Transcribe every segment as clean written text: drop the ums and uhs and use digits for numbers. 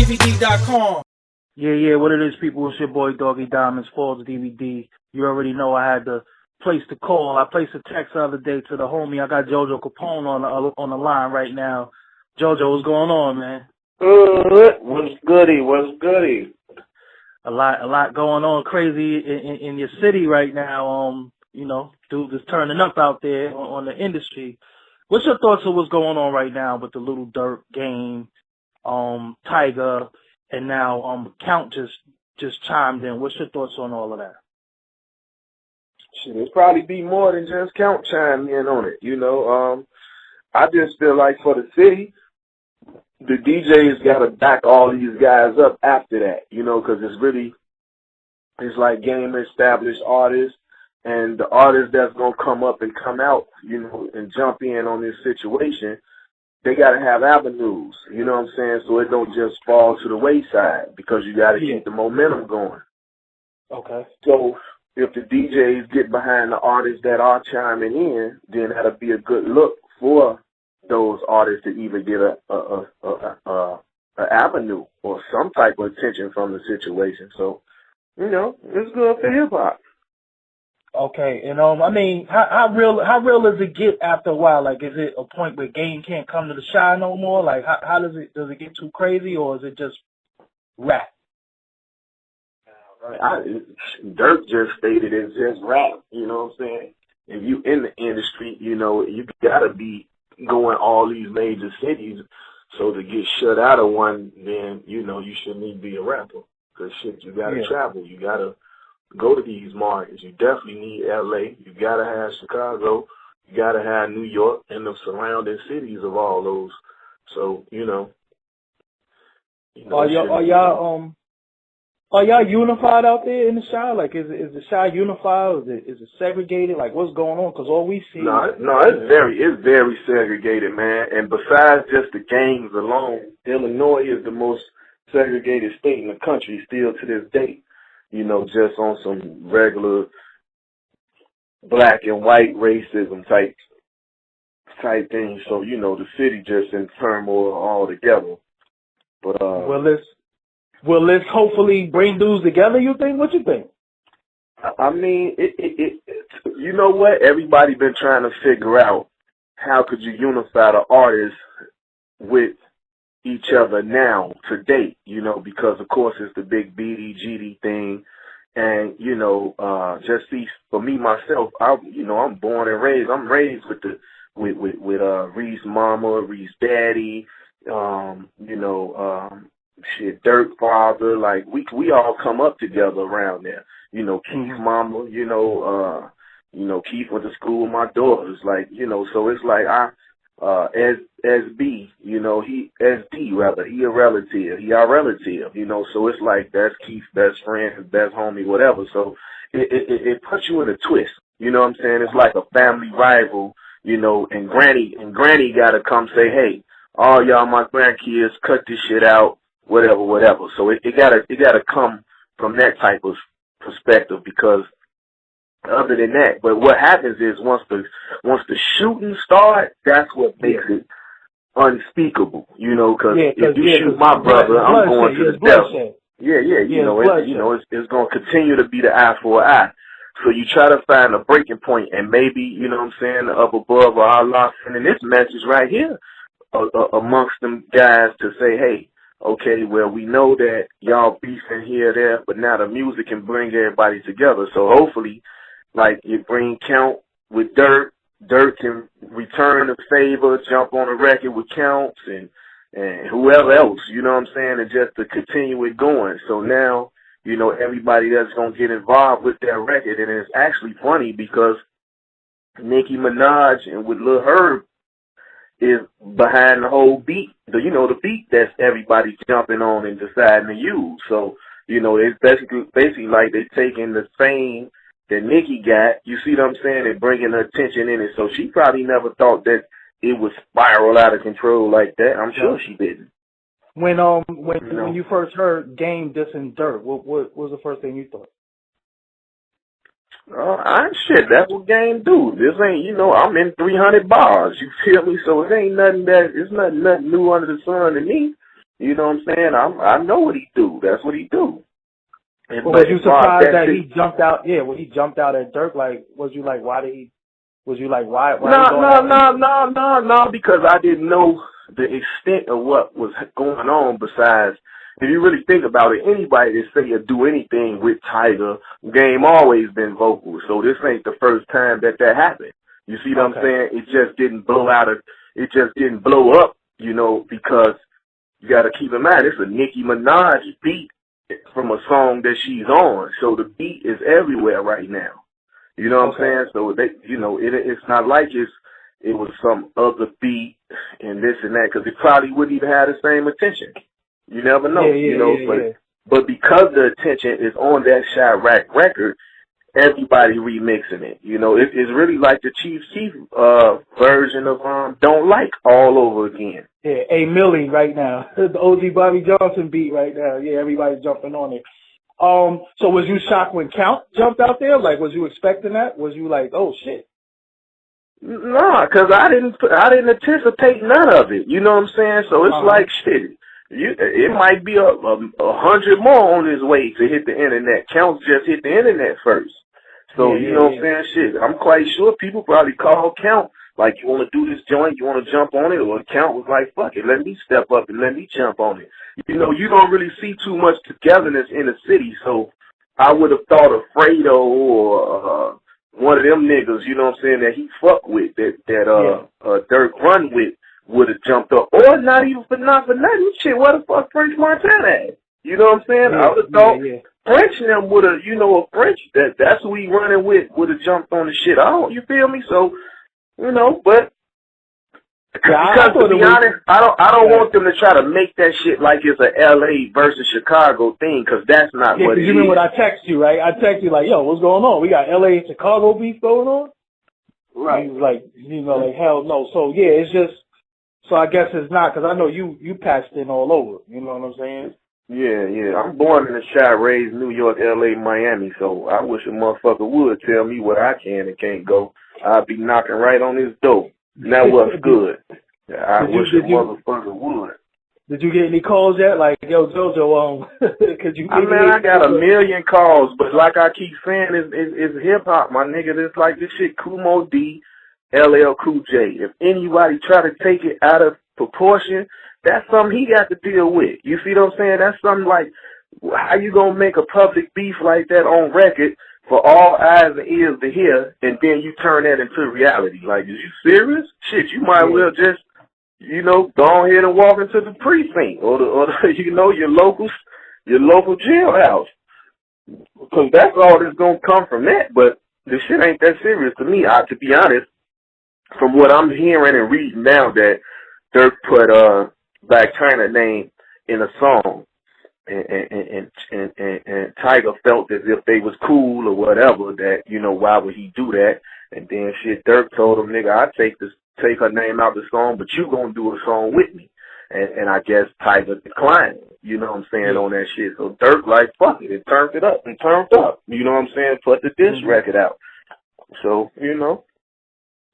FallsDVD.com. Yeah, what it is, people. It's your boy Doggy Diamonds, Falls DVD. You already know I had the place to call. I placed a text the other day to the homie. I got Jojo Capone on the line right now. Jojo, what's going on, man? What's goody? A lot going on crazy in your city right now. Dudes is turning up out there on the industry. What's your thoughts on what's going on right now with the Lil Durk game, Tyga, and now Count just chimed in? What's your thoughts on all of that? Shit, it'd probably be more than just Count chiming in on it. I just feel like for the city, the DJs got to back all these guys up after that, because it's like game established artists, and the artists that's going to come up and come out, and jump in on this situation, they got to have avenues, you know what I'm saying, so it don't just fall to the wayside, because you got to keep the momentum going. Okay. So if the DJs get behind the artists that are chiming in, then that'll be a good look for those artists to even get a avenue or some type of attention from the situation. So, it's good for hip hop. Okay, and how real does it get after a while? Like, is it a point where game can't come to the Chi no more? Like, how does it get too crazy, or is it just rap? Durk just stated it's just rap. You know what I'm saying? If you in the industry, you gotta be going all these major cities. So to get shut out of one, then you shouldn't even be a rapper. Cause shit, you gotta travel. You gotta go to these markets. You definitely need LA. You gotta have Chicago. You gotta have New York and the surrounding cities of all those. So, Are y'all unified out there in the Chi? Like, is the Chi unified? Is it segregated? Like, what's going on? Because all we see. No, it's very segregated, man. And besides just the gangs alone, Illinois is the most segregated state in the country still to this day. Just on some regular black and white racism type thing. So, the city just in turmoil altogether. But Will this hopefully bring dudes together, you think? What you think? I mean, you know what? Everybody been trying to figure out how could you unify the artists with each other now, to date, because of course it's the big BDGD thing. And, just see, for me, myself, I'm born and raised. I'm raised with Reese mama, Reese daddy, Durk father, like we all come up together around there. Keith mama, Keith went to school with my daughters, like, so it's like SB, he SD rather, he a relative, he our relative, so it's like that's Keith's best friend, his best homie, whatever. So it puts you in a twist, you know what I'm saying? It's like a family rival, and granny gotta come say, hey, all y'all my grandkids, cut this shit out. Whatever. So it gotta come from that type of perspective, because other than that, but what happens is once the shooting starts, that's what makes it unspeakable, because if you shoot my brother, I'm going to the devil. It's gonna continue to be the eye for an eye. So you try to find a breaking point, and maybe, up above or Allah sending this message right here amongst them guys to say, hey, okay, well, we know that y'all beefing here, there, but now the music can bring everybody together. So hopefully, like, you bring Count with Durk. Durk can return the favor, jump on a record with Counts and whoever else, you know what I'm saying, and just to continue it going. So now, everybody that's going to get involved with that record. And it's actually funny because Nicki Minaj and with Lil Herb is behind the whole beat, the beat that's everybody jumping on and deciding to use. So, it's basically like they're taking the fame that Nicki got, you see what I'm saying, and bringing her attention in it. So she probably never thought that it would spiral out of control like that. I'm sure she didn't. When you first heard Game dissing Durk, what was the first thing you thought? That's what Game do. This ain't, I'm in 300 bars, you feel me? So it's nothing new under the sun to me. You know what I'm saying? I know what he do. That's what he do. And, but was you surprised that he jumped out? Yeah, when he jumped out at Durk, like, was you like, why did he? Was you like, why? No, because I didn't know the extent of what was going on. Besides, if you really think about it, anybody that say or do anything with Tyga, Game always been vocal. So this ain't the first time that happened. You see what I'm saying? It just didn't blow it just didn't blow up, you know, because you got to keep in mind, it's a Nicki Minaj beat from a song that she's on. So the beat is everywhere right now. You know what I'm saying? So they, you know, it's not like it was some other beat and this and that, because it probably wouldn't even have the same attention. You never know, but because the attention is on that CHIRAQ record, everybody remixing it. You know, it's really like the Chief Keef version of Don't Like all over again. Yeah, A Millie right now. The OG Bobby Johnson beat right now. Yeah, everybody's jumping on it. So was you shocked when Count jumped out there? Like, was you expecting that? Was you like, oh shit? Nah, cause I didn't anticipate none of it. You know what I'm saying? So it's like shit. It might be a 100 more on his way to hit the internet. Count just hit the internet first. So, you know what I'm saying? Shit, I'm quite sure people probably call Count, like, you want to do this joint, you want to jump on it, or Count was like, fuck it, let me step up and let me jump on it. You know, you don't really see too much togetherness in the city, so I would have thought of Fredo or one of them niggas, you know what I'm saying, that he fuck with, that Durk run with, would have jumped up. Or not even for nothing. Shit, what the fuck French Montana at? You know what I'm saying? I would have thought French and them would have, you know, a French, that's who he running with, would have jumped on the shit. You feel me? So, you know, but because to be honest, I don't want them to try to make that shit like it's a LA versus Chicago thing, because that's not what it is. You remember when I text you, right? I text you like, yo, what's going on? We got LA and Chicago beef going on? Right. He was like, you know, like, hell no. So, yeah, it's just, so I guess it's not, because I know you patched in all over. You know what I'm saying? Yeah. I'm born in the Chi, raised New York, LA, Miami, so I wish a motherfucker would tell me what I can and can't go. I'd be knocking right on his door. Now what's good? I wish a motherfucker would. Did you get any calls yet? Like, yo, Jojo, could you? I got a million calls, but like I keep saying, it's hip hop, my nigga. It's like this shit, Kumo D, LL Cool J. If anybody try to take it out of proportion, that's something he got to deal with. You see what I'm saying? That's something like, how you gonna make a public beef like that on record for all eyes and ears to hear, and then you turn that into reality? Like, is you serious? Shit, you might well just, you know, go ahead and walk into the precinct or the you know, your local jailhouse, because that's all that's gonna come from that. But the shit ain't that serious to me. To be honest, from what I'm hearing and reading now, that Durk put Black China name in a song, and Tyga felt as if they was cool or whatever, that, you know, why would he do that? And then shit, Durk told him, nigga, I'd take her name out the song, but you gonna do a song with me. And I guess Tyga declined, you know what I'm saying, on that shit. So Durk like, fuck it, turned up. You know what I'm saying? Put the diss record out. So, you know.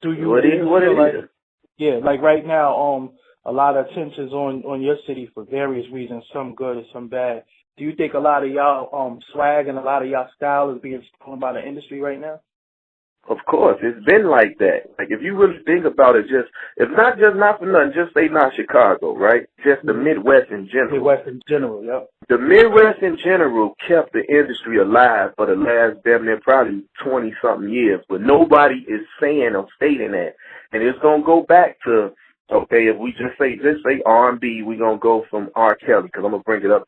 Do you what it is. Yeah, like right now, a lot of attention's on your city for various reasons, some good and some bad. Do you think a lot of y'all swag and a lot of y'all style is being stolen by the industry right now? Of course, it's been like that. Like, if you really think about it, not for nothing, just say not Chicago, right? Just the Midwest in general. Midwest in general, yep. The Midwest in general kept the industry alive for the last damn near probably 20-something years, but nobody is saying or stating that. And it's gonna go back to, okay, if we just say R&B, we're gonna go from R. Kelly, because I'm gonna bring it up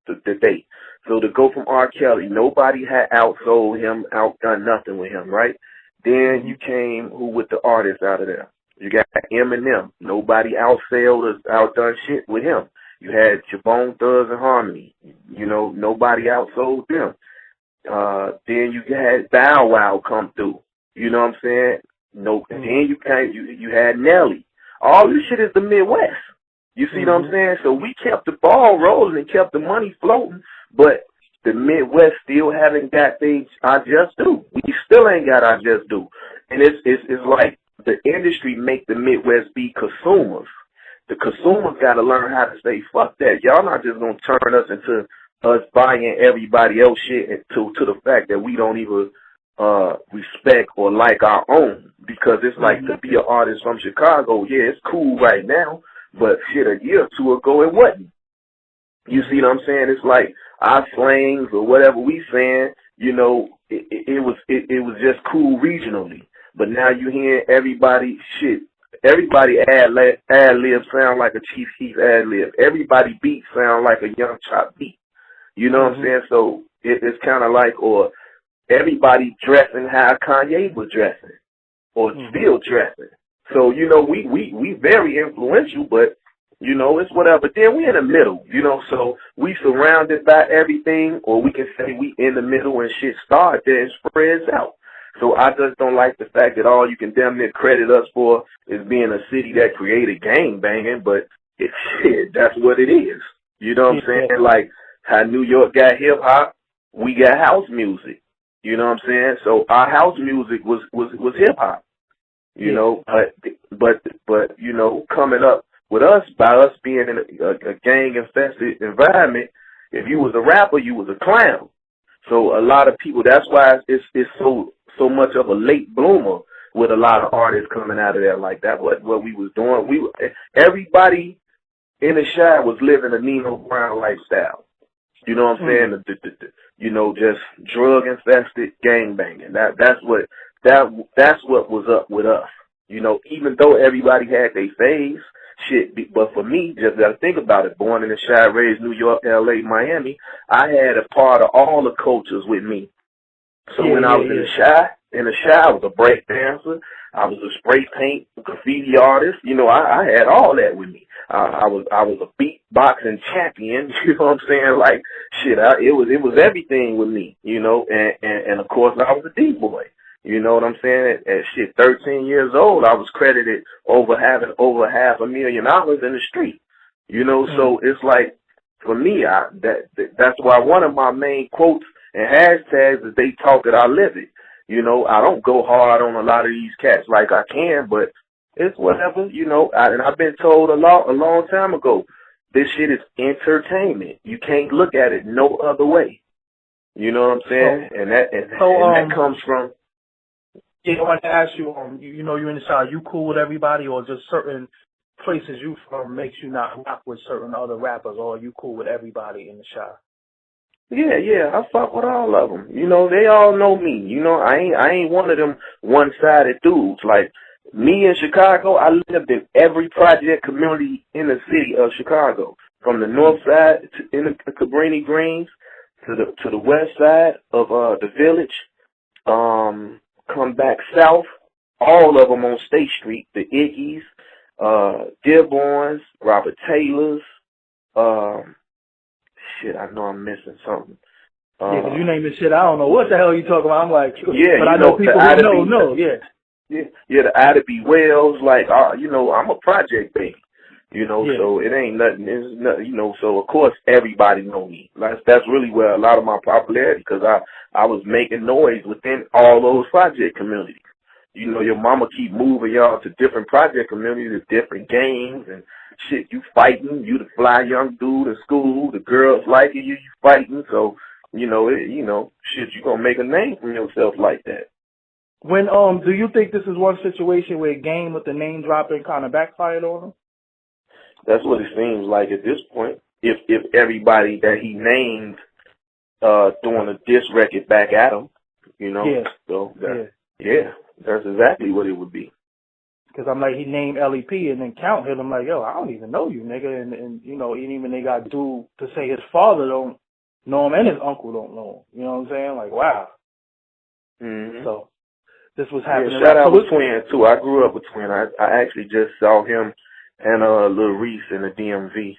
to date. So to go from R. Kelly, nobody had outsold him, outdone nothing with him, right? Then you came with the artists out of there. You got Eminem. Nobody outsold or outdone shit with him. You had Capone, Thugs and Harmony. You know, nobody outsold them. Then you had Bow Wow come through. You know what I'm saying? Then you had Nelly. All this shit is the Midwest. You see what I'm saying? So we kept the ball rolling and kept the money floating, but the Midwest still haven't got things I just do. We still ain't got I just do. And it's like the industry make the Midwest be consumers. the consumers got to learn how to say, fuck that. Y'all not just going to turn us into us buying everybody else shit to the fact that we don't even respect or like our own. Because it's like to be an artist from Chicago, yeah, it's cool right now, but shit, a year or two ago it wasn't. You see what I'm saying? It's like our slangs or whatever we saying, you know, it was just cool regionally. But now you hear everybody ad lib sound like a Chief Keef ad lib. Everybody beat sound like a Young Chop beat. You know what I'm saying? So it's kind of like, or everybody dressing how Kanye was dressing, or still dressing. So, you know, we very influential, but, you know, it's whatever. Then we in the middle, you know, so we surrounded by everything, or we can say we in the middle and shit started there and spreads out. So I just don't like the fact that all you can damn near credit us for is being a city that created gang banging, but it's shit, that's what it is. You know what I'm saying? Like how New York got hip hop, we got house music. You know what I'm saying? So our house music was hip hop. You know, but you know, coming up with us, by us being in a gang infested environment, if you was a rapper, you was a clown. So a lot of people, that's why it's so much of a late bloomer with a lot of artists coming out of there like that. What we was doing, everybody in the Chi was living a Nino Brown lifestyle. You know what I'm saying? You know, just drug infested gang banging. That's what was up with us. You know, even though everybody had their phase, shit. But for me, just gotta think about it. Born in the Chi, raised New York, L.A., Miami, I had a part of all the cultures with me. So when I was in the Chi, I was a break dancer. I was a spray paint graffiti artist. You know, I had all that with me. I was a beatboxing champion. You know what I'm saying? Like shit, it was everything with me. You know, and of course I was a D-boy. You know what I'm saying? At 13 years old, I was credited having over $500,000 in the street. You know, so it's like for me, that's why one of my main quotes and hashtags is they talk it, I live it. You know, I don't go hard on a lot of these cats like I can, but it's whatever, you know. And I've been told a long time ago, this shit is entertainment. You can't look at it no other way. You know what I'm saying? And that comes from. Yeah, I wanted to ask you, you know, you're in the South. You cool with everybody, or just certain places you from makes you not rock with certain other rappers, or are you cool with everybody in the South? Yeah, I fuck with all of them. You know, they all know me. You know, I ain't one of them one-sided dudes. Like, me in Chicago, I lived in every project community in the city of Chicago. From the north side in the Cabrini Greens to the west side of the village. Come back south, all of them on State Street, the Iggy's, Dearborn's, Robert Taylor's, shit, I know I'm missing something. Yeah, because you name this shit, I don't know what the hell you talking about. I'm like, yeah, but I know people who know, yeah. Yeah, the Ida B. Wells, like, you know, I'm a project baby, you know, so it ain't nothing, it's nothing, you know, so of course everybody know me. That's really where a lot of my popularity, because I was making noise within all those project communities. You know, your mama keep moving y'all to different project communities, different games and shit. You fighting, you the fly young dude in school, the girls liking you, you fighting. So, you know, shit, you gonna make a name for yourself like that. When do you think this is one situation where Game with the name dropping kind of backfired on him? That's what it seems like at this point. If everybody that he named doing a diss record back at him, you know, so that's exactly what it would be. Because I'm like, he named LEP and then Count hit him like, yo, I don't even know you, nigga. And you know, even they got dude to say his father don't know him and his uncle don't know him. You know what I'm saying? Like, wow. Mm-hmm. So this was happening. Yeah, shout out to Twin, too. I grew up with Twin. I actually just saw him and Lil Reese in the DMV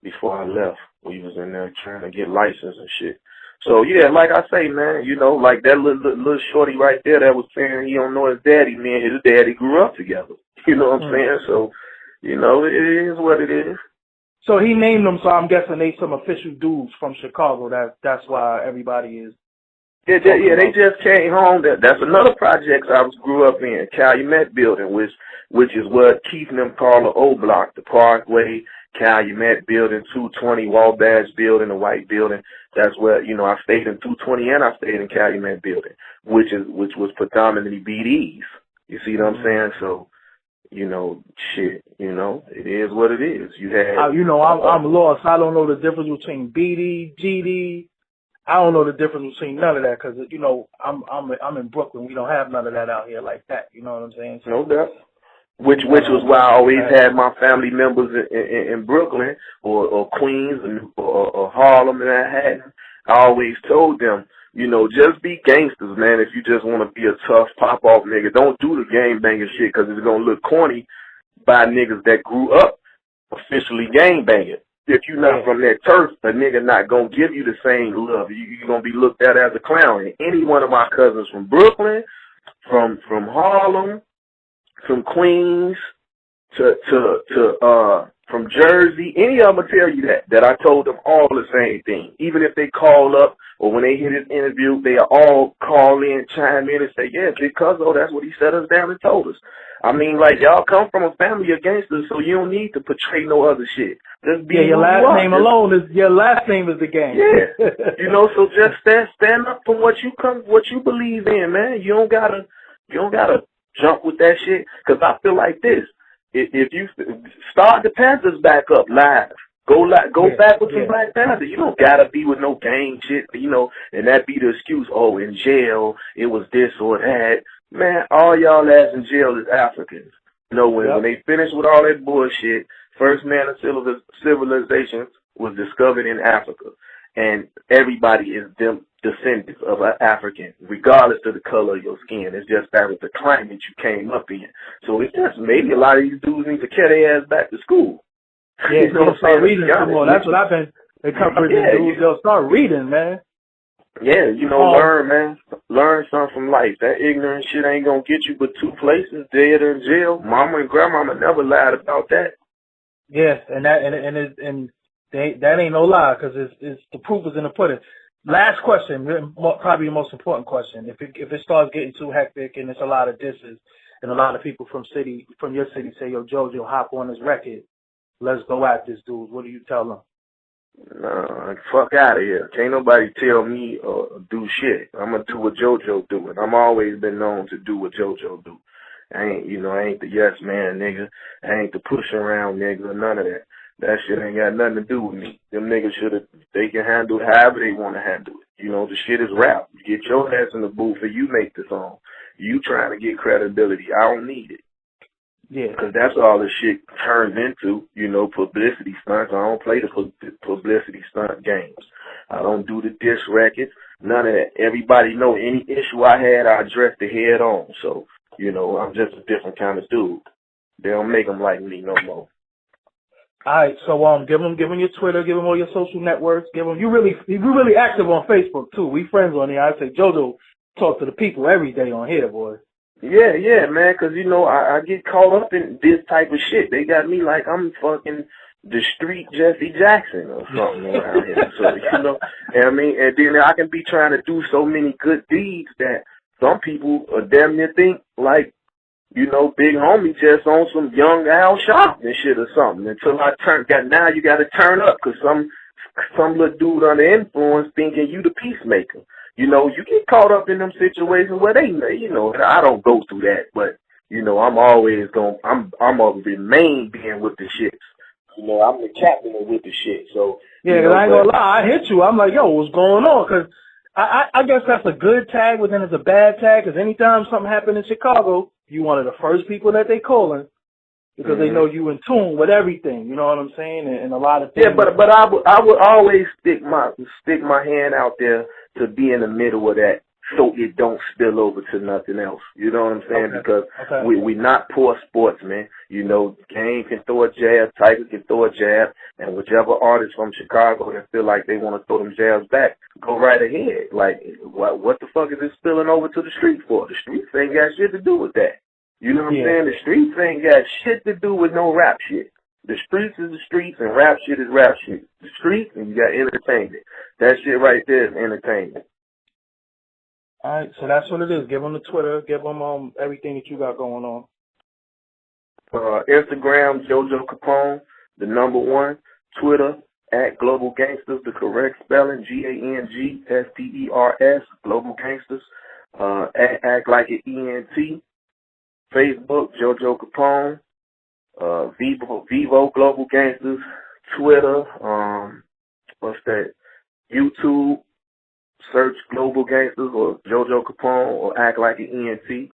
before I left. We was in there trying to get license and shit. So, yeah, like I say, man, you know, like that little shorty right there that was saying he don't know his daddy, man, his daddy grew up together. You know what I'm saying? So, you know, it is what it is. So he named them, so I'm guessing they some official dudes from Chicago. That's why everybody is Yeah, they just came home. That's another project I grew up in, Calumet Building, which is what Keith and them call the O Block, the Parkway, Calumet Building, 220, Wabash Building, the White Building. That's where, I stayed in 220 and I stayed in Calumet Building, which was predominantly BDs. You see what I'm saying? So, shit, it is what it is. You had, I'm lost. I don't know the difference between BD, GD. I don't know the difference between none of that because, I'm in Brooklyn. We don't have none of that out here like that. You know what I'm saying? So, no doubt. Which was why I always had my family members in Brooklyn or Queens or Harlem and Manhattan. I always told them, just be gangsters, man. If you just want to be a tough pop-off nigga, don't do the gang banging shit because it's going to look corny by niggas that grew up officially gang banging. If you're not from that turf, a nigga not going to give you the same love. You're going to be looked at as a clown. And any one of my cousins from Brooklyn, from Harlem, from Queens from Jersey, any of them will tell you that I told them all the same thing. Even if they call up or when they hear this interview, they all call in, chime in and say, yeah, because that's what he set us down and told us. I mean, like, y'all come from a family of gangsters, so you don't need to portray no other shit. Just be your last name alone is your last name is the gang. Yeah. So just stand up for what you believe in, man. You don't gotta jump with that shit, because I feel like this. If you start the Panthers back up live, go back with some Black Panthers. You don't gotta be with no gang shit, and that be the excuse. Oh, in jail, it was this or that. Man, all y'all ass in jail is Africans. When they finish with all that bullshit, first man of civilization was discovered in Africa, and everybody is them descendants of an African, regardless of the color of your skin. It's just that with the climate you came up in. So it's just maybe a lot of these dudes need to carry their ass back to school. Yeah, start reading some more. That's what I've been encouraging dudes. They'll start reading, man. Yeah, learn, man. Learn something from life. That ignorant shit ain't gonna get you but two places, dead or in jail. Mama and grandmama never lied about that. Yes, and that ain't no lie, because it's the proof is in the pudding. Last question, probably the most important question. If it starts getting too hectic and it's a lot of disses and a lot of people from your city say, yo, Jojo, hop on this record, let's go at this dude, what do you tell them? Nah, fuck out of here. Can't nobody tell me or do shit. I'm gonna do what Jojo doing. I'm always been known to do what Jojo do. I ain't the yes man nigga. I ain't the push around nigga, none of that. That shit ain't got nothing to do with me. Them niggas they can handle it however they want to handle it. The shit is rap. You get your ass in the booth and you make the song. You trying to get credibility. I don't need it. Yeah. Because that's all the shit turns into, publicity stunts. I don't play the publicity stunt games. I don't do the diss records. None of that. Everybody know any issue I had, I addressed it head on. So, I'm just a different kind of dude. They don't make them like me no more. All right, so give them your Twitter, give them all your social networks, give them. You really active on Facebook too. We friends on here. I say Jojo talk to the people every day on here, boy. Yeah, man, 'cause I get caught up in this type of shit. They got me like I'm fucking the street Jesse Jackson or something around here. So and then I can be trying to do so many good deeds that some people damn near think like, big homie just on some young Al Sharpton and shit or something. Until now you got to turn up, 'cause some little dude under influence thinking you the peacemaker. You get caught up in them situations where I don't go through that, but I'm always I'm gonna remain being with the shits. I'm the captain with the shit. So yeah, 'cause I ain't gonna lie, I hit you. I'm like, yo, what's going on? 'Cause I guess that's a good tag, but then it's a bad tag. 'Cause anytime something happened in Chicago, you one of the first people that they calling. Because they know you in tune with everything, you know what I'm saying, and a lot of things. Yeah, but I would always stick my hand out there to be in the middle of that, so it don't spill over to nothing else. You know what I'm saying? Okay. Because we not poor sports, man. Game can throw a jab, Tyga can throw a jab, and whichever artist from Chicago that feel like they want to throw them jabs back, go right ahead. Like, what the fuck is it spilling over to the street for? The streets ain't got shit to do with that. You know what I'm saying? The streets ain't got shit to do with no rap shit. The streets is the streets and rap shit is rap shit. The streets and you got entertainment. That shit right there is entertainment. All right, so that's what it is. Give them the Twitter. Give them everything that you got going on. Instagram, Jojo Capone, the number one. Twitter, at Global Gangsters, the correct spelling, GANGSTERS, Global Gangsters. Act Like It ENT. Facebook, Jojo Capone. Vivo Global Gangsters. Twitter, what's that? YouTube, search Global Gangsters or Jojo Capone or Act Like It ENT.